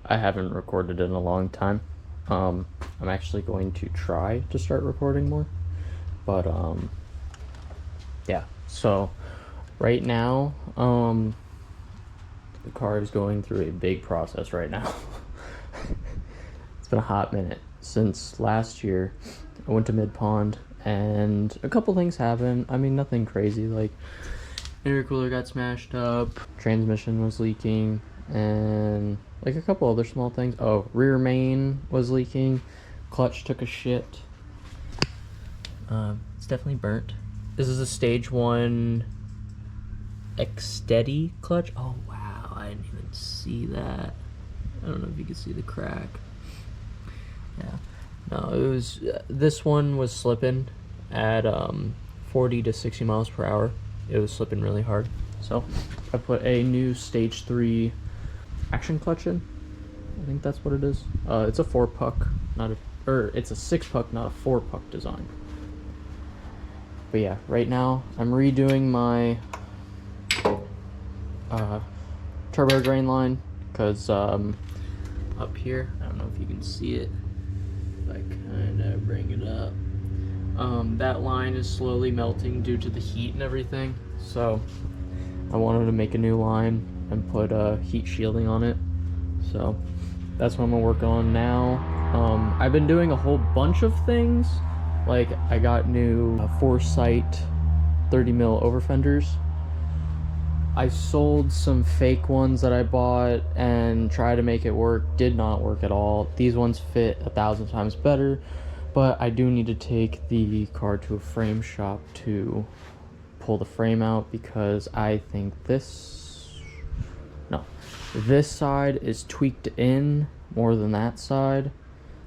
I haven't recorded in a long time. I'm actually going to try to start recording more, but yeah. So right now, the car is going through a big process right now. It's been a hot minute since last year. I went to Midpond and a couple things happened. I mean, nothing crazy, like intercooler got smashed up, transmission was leaking, and like a couple other small things. Oh, rear main was leaking, clutch took a shit. It's definitely burnt. This is a stage 1 X-Steady clutch. Oh wow, I didn't even see that. I don't know if you can see the crack. Yeah, no, it was this one was slipping at 40 to 60 miles per hour. It was slipping really hard, so I put a new stage 3 action clutch in. I think that's what it is. It's a 4-puck, it's a 6-puck, not a 4-puck design. But yeah, right now I'm redoing my turbo drain line because up here, I don't know if you can see it. If I kind of bring it up, that line is slowly melting due to the heat and everything. So I wanted to make a new line and put heat shielding on it. So that's what I'm gonna work on now. I've been doing a whole bunch of things. Like I got new Foresight 30 mil over fenders. I sold some fake ones that I bought and tried to make it work. Did not work at all. These ones fit 1,000 times better, but I do need to take the car to a frame shop to pull the frame out because I think this side is tweaked in more than that side,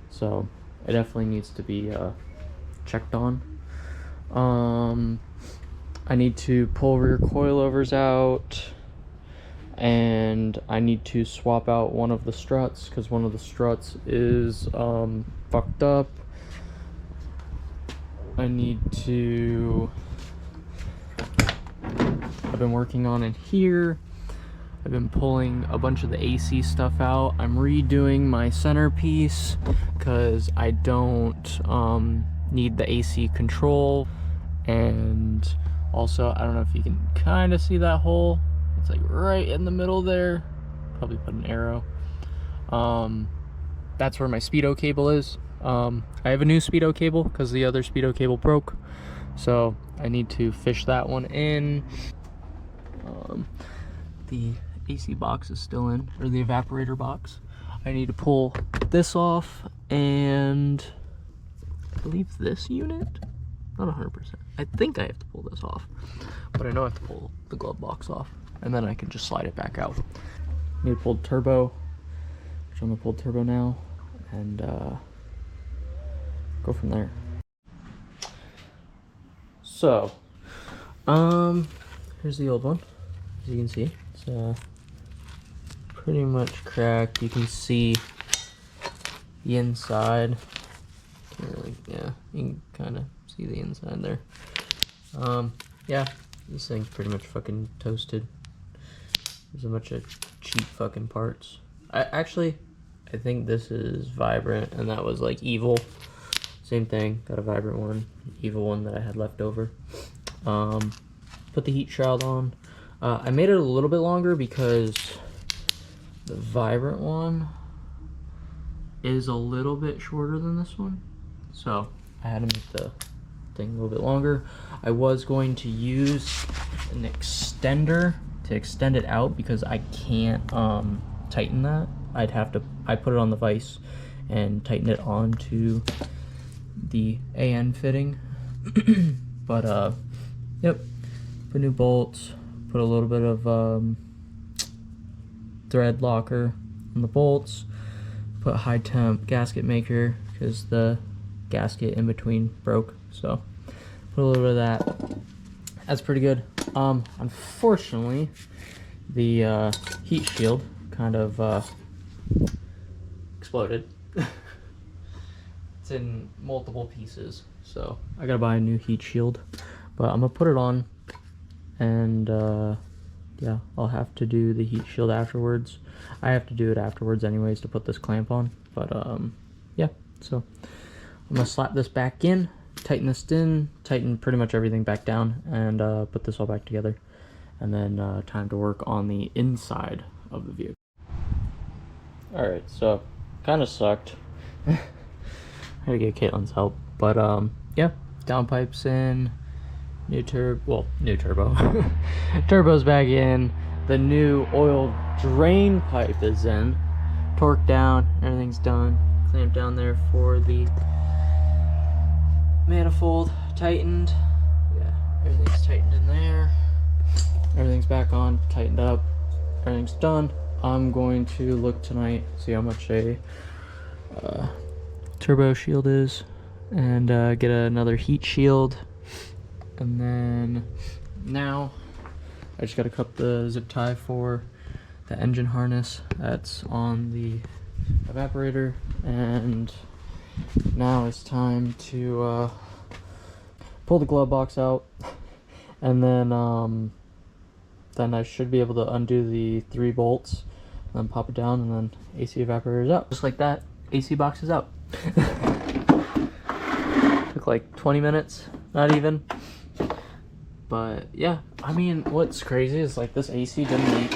so it definitely needs to be checked on. I need to pull rear coilovers out, and I need to swap out one of the struts because one of the struts is fucked up. I've been working on in here. I've been pulling a bunch of the AC stuff out. I'm redoing my centerpiece because I don't need the AC control. And also, I don't know if you can kind of see that hole. It's like right in the middle there. Probably put an arrow. That's where my speedo cable is. I have a new speedo cable because the other speedo cable broke. So I need to fish that one in. The AC box is still in, or the evaporator box. I need to pull this off, and I believe this unit? Not 100%. I think I have to pull this off, but I know I have to pull the glove box off, and then I can just slide it back out. I need to pull the turbo, which I'm gonna pull the turbo now, and go from there. So, here's the old one. As you can see, it's pretty much cracked. You can see the inside. Can't really, yeah, you can kind of see the inside there. Yeah, this thing's pretty much fucking toasted. There's a bunch of cheap fucking parts. I think this is Vibrant, and that was like Evil. Same thing, got a Vibrant one, Evil one that I had left over. Put the heat shroud on. I made it a little bit longer because the Vibrant one is a little bit shorter than this one. So I had to make the thing a little bit longer. I was going to use an extender to extend it out because I can't tighten that. I put it on the vise and tighten it onto the AN fitting. But yep, put new bolts, put a little bit of thread locker on the bolts, put high temp gasket maker because the gasket in between broke, so put a little bit of that. That's pretty good. Unfortunately, the heat shield kind of exploded. It's in multiple pieces, so I gotta buy a new heat shield, but I'm gonna put it on and yeah, I'll have to do the heat shield afterwards. I have to do it afterwards anyways to put this clamp on, but yeah, so I'm gonna slap this back in, tighten this in, tighten pretty much everything back down, and put this all back together, and then time to work on the inside of the vehicle. Alright, so kind of sucked. I had to get Caitlin's help, but yeah, downpipes in, new turbo, turbo's back in, the new oil drain pipe is in, torque down, everything's done, clamp down there for the manifold, tightened, yeah, everything's tightened in there, everything's back on, tightened up, everything's done. I'm going to look tonight, see how much a turbo shield is, and get another heat shield. And then now I just gotta cut the zip tie for the engine harness that's on the evaporator, and now it's time to pull the glove box out, and then I should be able to undo the 3 bolts, and then pop it down, and then AC evaporator is out. Just like that, AC box is out. Took like 20 minutes, not even. But yeah, I mean, what's crazy is like this AC didn't leak.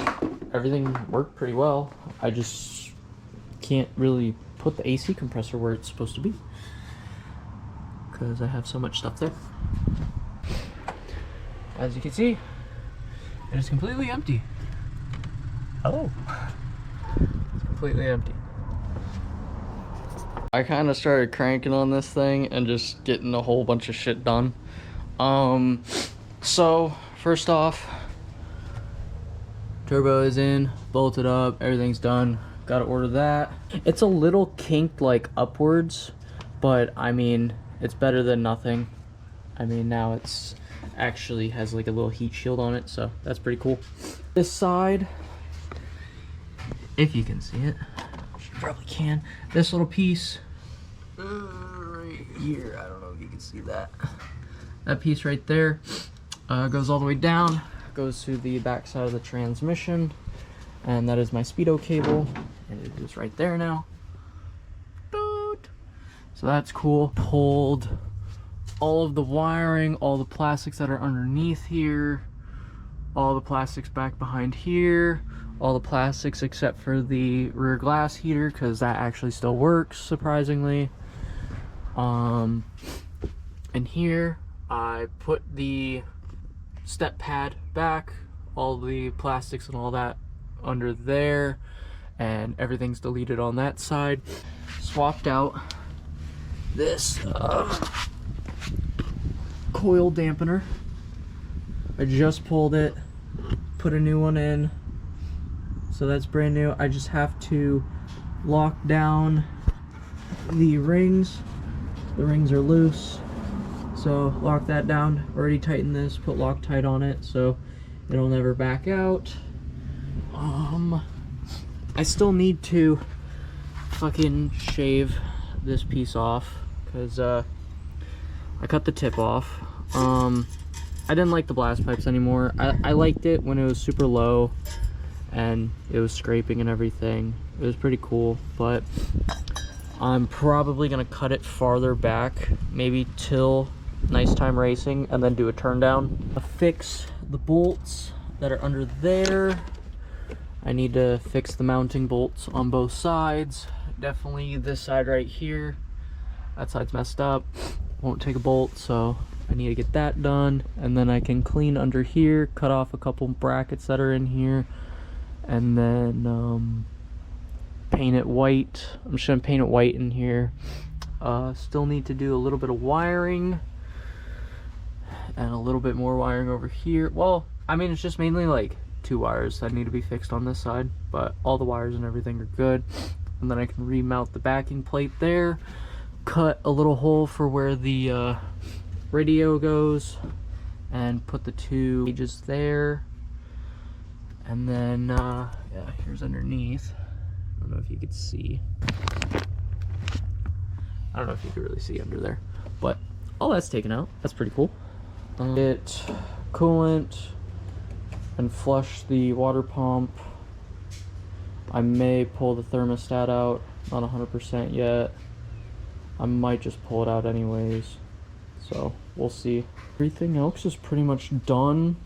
Everything worked pretty well. I just can't really put the AC compressor where it's supposed to be, because I have so much stuff there. As you can see, it is completely empty. Oh. It's completely empty. I kind of started cranking on this thing and just getting a whole bunch of shit done. So first off, turbo is in, bolted up, everything's done. Gotta order that. It's a little kinked like upwards, but I mean, it's better than nothing. I mean, now it's actually has like a little heat shield on it, so that's pretty cool. This side, if you can see it, you probably can. This little piece right here, I don't know if you can see that. That piece right there goes all the way down, goes to the back side of the transmission, and that is my speedo cable, and it is right there now. So that's cool. Pulled all of the wiring, all the plastics that are underneath here, all the plastics back behind here, all the plastics except for the rear glass heater, because that actually still works, surprisingly. And here I put the step pad back, all the plastics and all that under there, and everything's deleted on that side. Swapped out this coil dampener. I just pulled it, put a new one in, so that's brand new. I just have to lock down the rings. The rings are loose, so lock that down. Already tightened this, put Loctite on it so it'll never back out. I still need to fucking shave this piece off, because I cut the tip off. I didn't like the blast pipes anymore. I liked it when it was super low and it was scraping and everything. It was pretty cool, but I'm probably gonna cut it farther back, maybe till Nice Time Racing, and then do a turn down. I'll fix the bolts that are under there. I need to fix the mounting bolts on both sides. Definitely this side right here. That side's messed up. Won't take a bolt, so I need to get that done. And then I can clean under here, cut off a couple brackets that are in here, and then paint it white. I'm just gonna paint it white in here. Still need to do a little bit of wiring and a little bit more wiring over here. Well, I mean, it's just mainly like 2 wires that need to be fixed on this side, but all the wires and everything are good. And then I can remount the backing plate there, cut a little hole for where the radio goes, and put the 2 gauges there. And then yeah, here's underneath. I don't know if you could see. I don't know if you could really see under there, but all that's taken out. That's pretty cool. Get coolant, and flush the water pump. I may pull the thermostat out, not 100% yet. I might just pull it out anyways, so we'll see. Everything else is pretty much done.